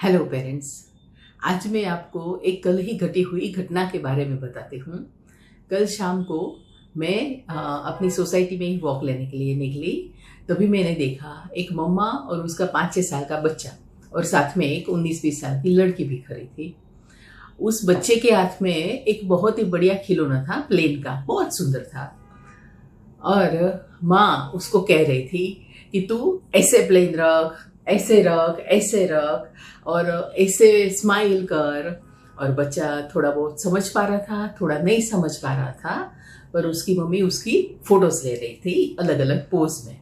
Hello parents. आज मैं आपको एक कल ही घटी हुई घटना के बारे में बताती हूँ। कल शाम को मैं अपनी सोसाइटी में ही वॉक लेने के लिए निकली। तभी मैंने देखा एक मम्मा और उसका 5-6 साल का बच्चा और साथ में एक 19-20 साल की लड़की भी खड़ी थी। उस बच्चे के हाथ में एक बहुत ही बढ़िया खिलौना था, प्लेन का, बहुत सुंदर था। और माँ उसको कह रही थी कि तू ऐसे प्लेन रख, ऐसे रख, ऐसे रख और ऐसे स्माइल कर। और बच्चा थोड़ा बहुत समझ पा रहा था, थोड़ा नहीं समझ पा रहा था, पर उसकी मम्मी उसकी फोटोज ले रही थी अलग अलग पोज में।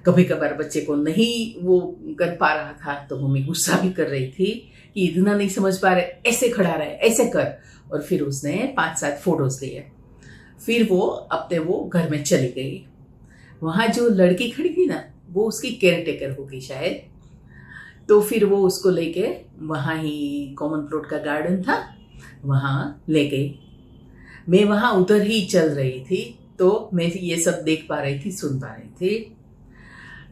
कभी कभार बच्चे को नहीं वो कर पा रहा था तो मम्मी गुस्सा भी कर रही थी कि इतना नहीं समझ पा रहे, ऐसे खड़ा रहे, ऐसे कर। और फिर उसने 5-7 फोटोज लिए। फिर वो अपने वो घर में चली गई। वहां जो लड़की खड़ी थी ना, वो उसकी केयर टेकर होगी शायद। तो फिर वो उसको लेके वहाँ ही कॉमन प्लॉट का गार्डन था, वहाँ ले गई। मैं वहाँ उधर ही चल रही थी तो मैं ये सब देख पा रही थी, सुन पा रही थी।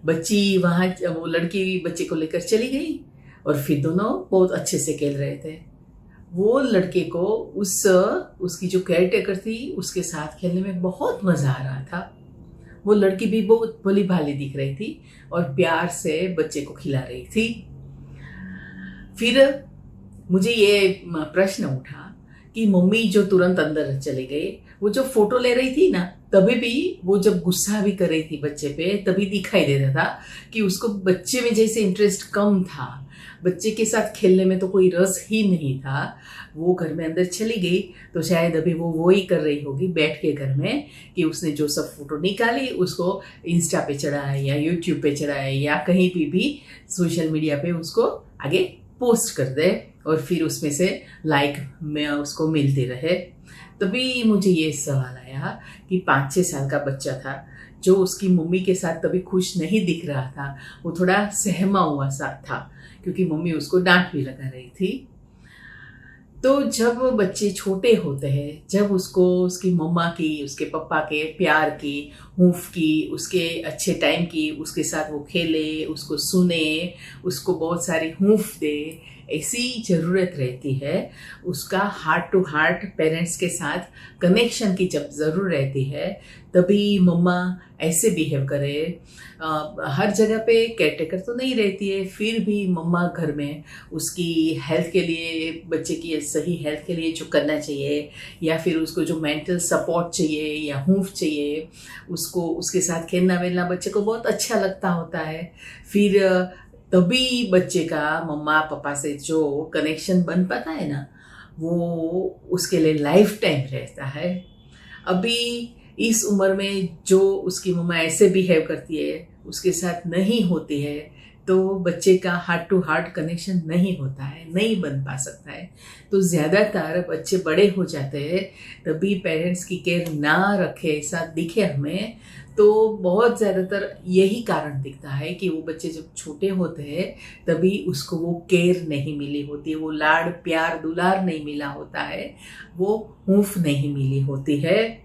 बच्ची वहाँ, वो लड़की बच्चे को लेकर चली गई और फिर दोनों बहुत अच्छे से खेल रहे थे। वो लड़के को उसकी जो केयर टेकर थी उसके साथ खेलने में बहुत मजा आ रहा था। वो लड़की भी बहुत भली भाली दिख रही थी और प्यार से बच्चे को खिला रही थी। फिर मुझे ये प्रश्न उठा कि मम्मी जो तुरंत अंदर चली गई, वो जो फोटो ले रही थी ना, तभी भी वो जब गुस्सा भी कर रही थी बच्चे पे, तभी दिखाई दे रहा था कि उसको बच्चे में जैसे इंटरेस्ट कम था, बच्चे के साथ खेलने में तो कोई रस ही नहीं था। वो घर में अंदर चली गई तो शायद अभी वो ही कर रही होगी बैठ के घर में कि उसने जो सब फोटो निकाली उसको इंस्टा पे चढ़ाए या यूट्यूब पे चढ़ाए या कहीं भी सोशल मीडिया पे उसको आगे पोस्ट कर दे और फिर उसमें से लाइक में उसको मिलते रहे। तभी मुझे ये सवाल आया कि 5-6 साल का बच्चा था जो उसकी मम्मी के साथ तभी खुश नहीं दिख रहा था, वो थोड़ा सहमा हुआ सा था क्योंकि मम्मी उसको डांट भी लगा रही थी। तो जब बच्चे छोटे होते हैं, जब उसको उसकी मम्मा की, उसके पापा के प्यार की, हूफ की, उसके अच्छे टाइम की, उसके साथ वो खेले, उसको सुने, उसको बहुत सारी हूफ दे, ऐसी ज़रूरत रहती है। उसका हार्ट टू हार्ट पेरेंट्स के साथ कनेक्शन की जब ज़रूर रहती है, तभी मम्मा ऐसे बिहेव करे। हर जगह पे केयरटेकर तो नहीं रहती है, फिर भी मम्मा घर में उसकी हेल्थ के लिए, बच्चे की सही हेल्थ के लिए जो करना चाहिए, या फिर उसको जो मेंटल सपोर्ट चाहिए या हूफ चाहिए, उसको उसके साथ खेलना वेलना बच्चे को बहुत अच्छा लगता होता है। फिर तभी बच्चे का मम्मा पापा से जो कनेक्शन बन पाता है ना, वो उसके लिए लाइफ टाइम रहता है। अभी इस उम्र में जो उसकी मम्मा ऐसे बिहेव करती है, उसके साथ नहीं होती है, तो बच्चे का हार्ट टू हार्ट कनेक्शन नहीं होता है, नहीं बन पा सकता है। तो ज़्यादातर बच्चे बड़े हो जाते हैं तभी पेरेंट्स की केयर ना रखे ऐसा दिखे हमें, तो बहुत ज़्यादातर यही कारण दिखता है कि वो बच्चे जब छोटे होते हैं तभी उसको वो केयर नहीं मिली होती है, वो लाड़ प्यार दुलार नहीं मिला होता है, वो हूफ नहीं मिली होती है।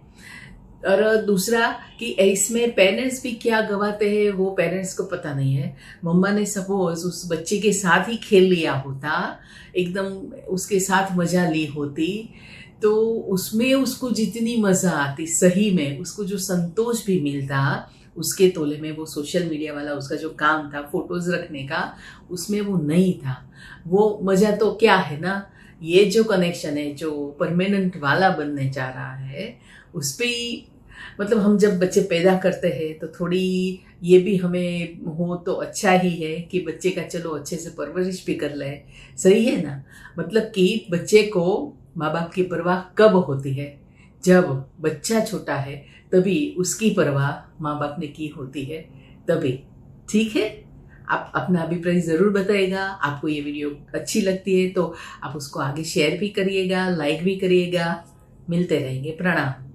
और दूसरा कि इसमें पेरेंट्स भी क्या गवाते हैं वो पेरेंट्स को पता नहीं है। मम्मा ने सपोज उस बच्चे के साथ ही खेल लिया होता, एकदम उसके साथ मजा ली होती, तो उसमें उसको जितनी मजा आती, सही में उसको जो संतोष भी मिलता, उसके तोले में वो सोशल मीडिया वाला उसका जो काम था फोटोज रखने का, उसमें वो नहीं था। वो मजा तो क्या है ना, ये जो कनेक्शन है जो परमानेंट वाला बनने जा रहा है, उस पे ही मतलब हम जब बच्चे पैदा करते हैं तो थोड़ी ये भी हमें हो तो अच्छा ही है कि बच्चे का चलो अच्छे से परवरिश भी कर ले, सही है ना। मतलब कि बच्चे को माँ बाप की परवाह कब होती है, जब बच्चा छोटा है तभी उसकी परवाह माँ बाप ने की होती है, तभी। ठीक है, आप अपना अभिप्राय ज़रूर बताइएगा। आपको ये वीडियो अच्छी लगती है तो आप उसको आगे शेयर भी करिएगा, लाइक भी करिएगा। मिलते रहेंगे। प्रणाम।